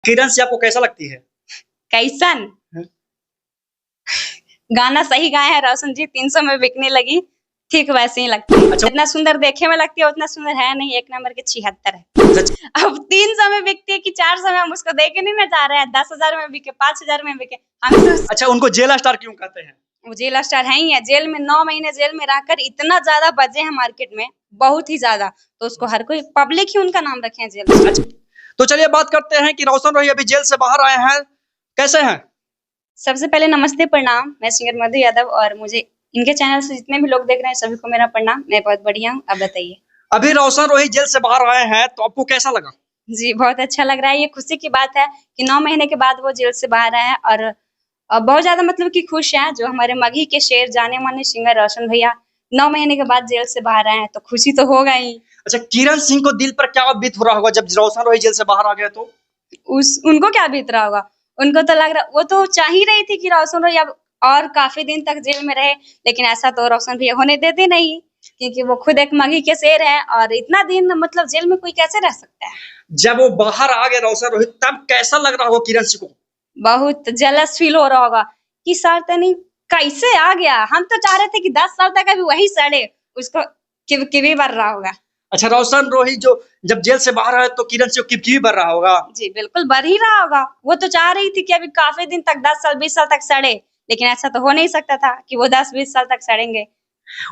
किरण से आपको कैसा लगती है? कैसन हाँ। गाना सही गाए हैं रोशन जी, 300 में बिकने लगी, ठीक वैसे ही लगती है। अच्छा। जितना सुंदर देखे में लगती है उतना सुंदर है नहीं, एक नंबर के 76 है। अच्छा। अब 300 में बिकती है कि 400 में, हम उसको देखे नहीं ना जा रहे हैं। 10,000 में बिके, 5,000 में बिके, हम तो अच्छा, उनको जेल स्टार क्यों कहते हैं? वो जेल स्टार है ही है। जेल में 9 महीने जेल में रहकर इतना ज्यादा बजे हैं मार्केट में, बहुत ही ज्यादा, तो उसको हर कोई पब्लिक ही उनका नाम रखे हैं जेल स्टार। अच्छा, तो चलिए बात करते हैं कि रोशन रोही अभी जेल से बाहर आए हैं, कैसे हैं? सबसे पहले नमस्ते, प्रणाम। मैं सिंगर मधु यादव और मुझे इनके चैनल से जितने भी लोग देख रहे हैं सभी को मेरा प्रणाम। मैं बहुत बढ़िया हूँ, आप बताइए। अभी रोशन रोही जेल से बाहर आए हैं तो आपको कैसा लगा? जी बहुत अच्छा लग रहा है। ये खुशी की बात है कि 9 महीने के बाद वो जेल से बाहर आए हैं और बहुत ज्यादा मतलब कि खुश हैं। जो हमारे मगही के शेर जाने माने सिंगर रोशन भैया 9 महीने के बाद जेल से बाहर आए हैं तो खुशी तो होगा ही। अच्छा, किरण सिंह को दिल पर क्या बीत हो रहा होगा जब रोशन रोही जेल से बाहर आ गए तो? उनको क्या बीत रहा होगा? उनको तो लग रहा, वो तो चाह ही रही थी कि रोशन भैया अब और काफी दिन तक जेल में रहे, लेकिन ऐसा तो रोशन भैया होने देते नहीं, क्योंकि वो खुद एक मगही के शेर है और इतना दिन मतलब जेल में कोई कैसे रह सकता है। जब वो बाहर आ गए रोशन रोही तब कैसा लग रहा होगा किरण सिंह को? बहुत जेलस फील हो रहा होगा कि सर तनी कैसे आ गया, हम तो चाह रहे थे कि 10 साल तक अभी वही सड़े, उसको किवी बढ़ रहा होगा। अच्छा, रोशन रोही जो जब जेल से बाहर आए तो किरण सिंह को किव बढ़ रहा होगा। जी बिल्कुल बढ़ ही रहा होगा। वो तो चाह रही थी कि अभी काफी दिन तक 10 साल 20 साल तक सड़े, लेकिन ऐसा तो हो नहीं सकता था कि वो 10-20 साल तक सड़ेंगे।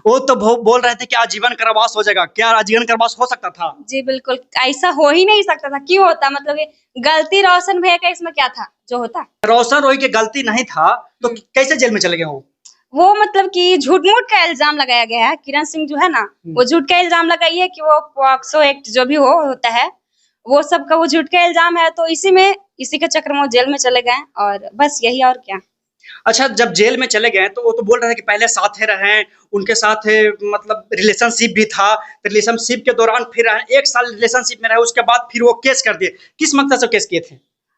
वो तो बोल रहे थे कि आजीवन कारावास हो जाएगा, क्या आजीवन कारावास हो सकता था? जी बिल्कुल, ऐसा हो ही नहीं सकता था। क्यों होता? मतलब ये गलती रोशन भैया का इसमें क्या था जो होता? रोशन रोही की गलती नहीं था तो कैसे जेल में चले गए वो मतलब कि झूठ-मूठ का इल्जाम लगाया गया है। किरण सिंह जो है ना, वो झूठ का इल्जाम लगाई है कि वो पॉक्सो एक्ट जो भी होता है, वो सब का वो झूठ का इल्जाम है, तो इसी के चक्कर में वो जेल में चले गए और बस यही, और क्या। अच्छा, जब जेल में चले गए तो वो तो बोल रहे थे कि पहले साथ रहे, उनके साथ मतलब रिलेशनशिप भी था, रिलेशनशिप के दौरान फिर 1 साल रिलेशनशिप में रहे, उसके बाद फिर वो केस कर दिए। किस मकसद से केस किए थे?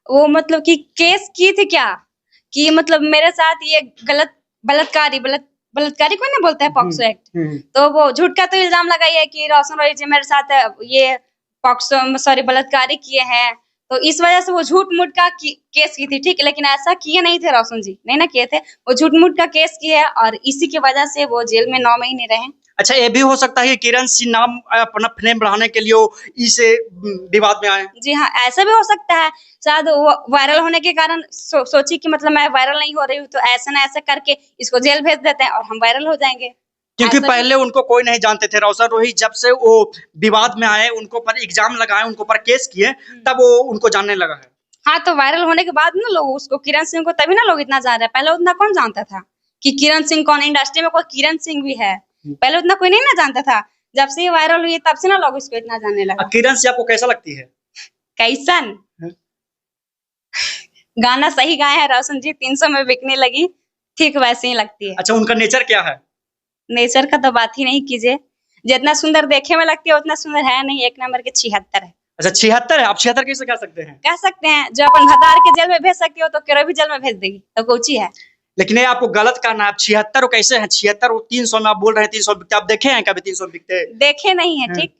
वो मतलब कि केस की थी क्या, कि मतलब मेरे साथ ये गलत बलात्कारी को नहीं बोलते हैं पॉक्सो एक्ट, तो वो झूठ का तो इल्जाम लगाई है कि रोशन रोही जी मेरे साथ ये बलात्कारी किए हैं, तो इस वजह से वो झूठ-मूठ का केस की थी, ठीक है। लेकिन ऐसा किए नहीं थे रोशन जी, नहीं ना किए थे, वो झूठ-मूठ का केस किए है और इसी की वजह से वो जेल में 9 महीने रहे। अच्छा, ये भी हो सकता है कि किरण सिंह नाम अपना फेम बढ़ाने के लिए वो इस विवाद में आए। जी हाँ, ऐसा भी हो सकता है। शायद वो वायरल होने के कारण सोची कि मतलब मैं वायरल नहीं हो रही हूँ, तो ऐसा ना ऐसा करके इसको जेल भेज देते हैं और हम वायरल हो जाएंगे। क्योंकि पहले उनको कोई नहीं जानते थे। रोशन रोही जब से वो विवाद में आए, उनको पर एग्जाम लगाए, उनको पर केस किए, तब वो उनको जानने लगा है। हाँ, तो वायरल होने के बाद ना लोग उसको, किरण सिंह को, तभी ना लोग इतना जान रहे हैं। पहले उतना कौन जानता था कि किरण सिंह कौन, इंडस्ट्री में कोई किरण सिंह भी है, पहले उतना कोई नहीं ना जानता था। जब से ये वायरल हुई तब से ना लोग इसको इतना जानने लगा। किरण सिंह आपको कैसा लगती है? कैसन गाना सही गाए हैं रोशन जी, 300 में बिकने लगी, ठीक वैसे ही लगती है। अच्छा, उनका नेचर क्या है? नेचर का तो बात ही नहीं कीजिए। जितना सुंदर देखे में लगती है उतना सुंदर है नहीं, एक नंबर के 76 है। अच्छा, 76 है। आप 76 कैसे कह सकते हैं? कह सकते हैं, जो अपन भतार के जेल में भेज सकती हो तो केरो भी जेल में भेज देगी, तो कोची है। लेकिन ये आपको गलत कहना है। आप 76 कैसे हैं? 76 वो 300 में आप बोल रहे हैं 300 बिकते। आप देखे हैं कभी 300 बिकते? देखे नहीं है, ठीक।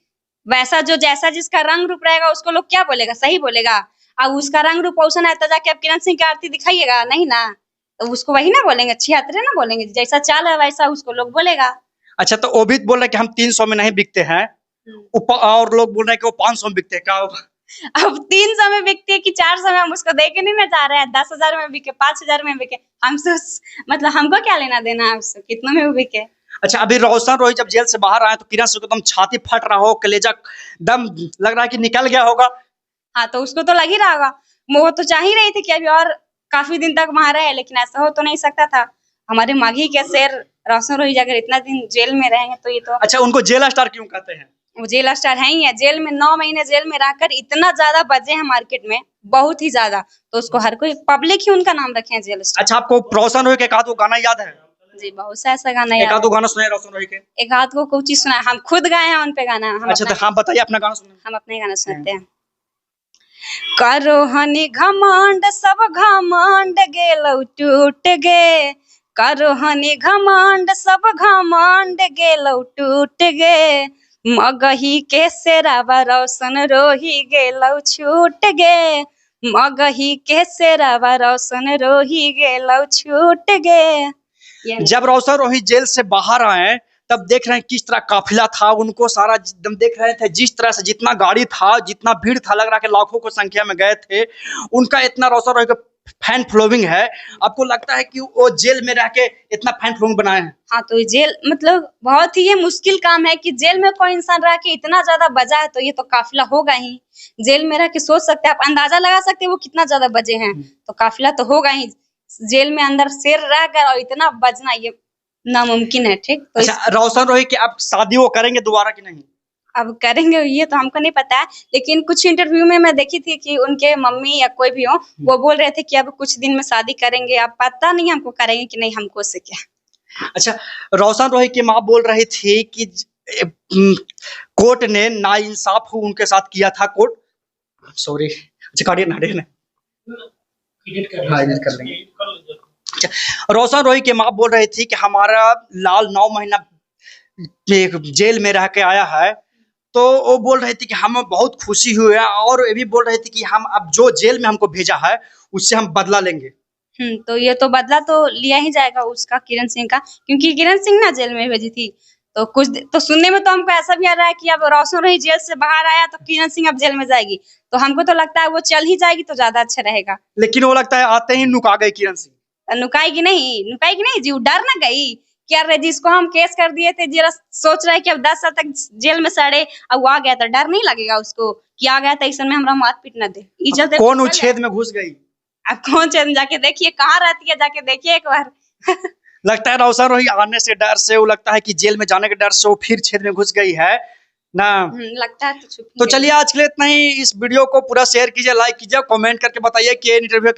वैसा जो जैसा जिसका रंग रूप रहेगा उसको लोग क्या बोलेगा, सही बोलेगा। अब उसका रंग रूप औसन है तो जाके आप किरण सिंह की आरती दिखाइएगा नहीं ना, तो उसको वही ना बोलेंगे, 76 ना बोलेंगे। जैसा चाल है वैसा उसको लोग बोलेगा। अच्छा, तो वो भी बोल रहे हैं कि हम 300 में नहीं बिकते हैं, और लोग बोल रहे हैं कि वो 500 में बिकते हैं। क्या अब 300 में बिकती है कि 400 में, हम उसको देखे नहीं ना जा रहे हैं। 10,000 में बिके, 5,000 में बिके, हमसे मतलब हमको क्या लेना देना है उससे कितनों में वो बिके। अच्छा, अभी रोशन रोही जब जेल से बाहर आए तो किरण सिंह को एकदम छाती फट रहा हो, कलेजा दम लग रहा है कि निकल गया होगा। हाँ, तो उसको तो लग ही रहा होगा। वो तो चाह ही रही थी कि अभी और काफी दिन तक वहां रहे, लेकिन ऐसा हो तो नहीं सकता था। हमारे माघी के शेर रोशन रोही अगर इतना दिन जेल में रहेंगे तो ये तो। अच्छा, उनको जेल स्टार क्यों कहते हैं? वो जेल स्टार है ही है। जेल में 9 महीने जेल में रहकर इतना ज्यादा बजे हैं मार्केट में, बहुत ही ज्यादा, तो उसको हर कोई पब्लिक ही उनका नाम रखे हैं जेल स्टार। अच्छा, आपको रोशन रोही के एक आध गाना याद है? जी बहुत सा ऐसा गाना एक याद आध है। गाना सुनाए रोशन रोही के। एक आध को कुछ चीज सुना, हम खुद गाए हैं उन पे गाना। अच्छा, तो हाँ बताइए अपना गाना सुनाए। हम अपने गाना सुनाते हैं। करो हनी घमंड सब घमंड गेलौ टूट गे, करो हनी घमंड सब घमंड गेलौ टूट गे, मगही के सेरावा रोशन रोही गेलौ छूट गे, मगही के सेरावा रोशन रोही गेलौ छूट गे। ये जब रोशन रोही जेल से बाहर आए तब देख रहे हैं किस तरह काफिला था, उनको सारा एकदम देख रहे थे, जिस तरह से जितना गाड़ी था, जितना भीड़ था, लग रहा कि लाखों की संख्या में गए थे। उनका इतना रोशन रोही का फैन फॉलोइंग है। आपको लगता है कि वो जेल में रह के इतना फैन फॉलोइंग बनाए हैं? हाँ, तो जेल मतलब बहुत ही ये मुश्किल काम है कि जेल में कोई इंसान रह के इतना ज्यादा बजा है, तो ये तो काफिला होगा ही। जेल में रह के सोच सकते हैं, आप अंदाजा लगा सकते हैं वो कितना ज्यादा बजे हैं, तो काफिला तो होगा ही। जेल में अंदर शेर रह कर और इतना बजना ये नामुमकिन है। ठीक, तो अच्छा, रोशन रोही की आप शादी वो करेंगे दोबारा कि नहीं? अब करेंगे ये तो हमको नहीं पता है, लेकिन कुछ इंटरव्यू में मैं देखी थी कि उनके मम्मी या कोई भी हो वो बोल रहे थे कि अब कुछ दिन में शादी करेंगे। अब पता नहीं हमको करेंगे कि नहीं, हमको से क्या। अच्छा, रोशन रोही की माँ बोल रही थी कि कोर्ट ने नाइंसाफ उनके साथ किया था। कोर्ट सॉरी, अच्छा काटिए ना, एडिट कर लेंगे। अच्छा, रोशन रोही की माँ बोल रही थी कि हमारा लाल 9 महीना जेल में रह के आया है, तो वो बोल रही थी कि हमें बहुत खुशी हुई है, और ये भी बोल रही थी कि हम अब जो जेल में हमको भेजा है उससे हम बदला लेंगे। तो ये तो बदला तो लिया ही जाएगा उसका, किरण सिंह का, क्योंकि किरण सिंह ना जेल में भेजी थी। तो तो सुनने में तो हमको ऐसा भी आ रहा है कि अब रोशन रोही जेल से बाहर आया तो किरण सिंह अब जेल में जाएगी, तो हमको तो लगता है वो चल ही जाएगी तो ज्यादा अच्छा रहेगा। लेकिन वो लगता है आते ही नुका गई किरण सिंह। नुकाएगी नहीं जी, डर ना गई क्या रे, जिसको हम केस कर दिए थे, जरा सोच रहा है कि अब 10 साल तक जेल में सड़े, अब वो आ गया तो डर नहीं लगेगा उसको कि आ गया था इस में हमरा मार पीट ना दे। कौन उच्छेद में घुस गई? अब कौन चंद जाके देखिए कहाँ रहती है, जाके देखिए एक बार। लगता है रोशन रोही आने से डर से, वो लगता है कि जेल में जाने के डर से वो फिर छेद में घुस गई है ना। लगता है तो चलिए आज के लिए इतना ही। इस वीडियो को पूरा शेयर कीजिए, लाइक कीजिए, कमेंट करके बताइए कि ये इंटरव्यू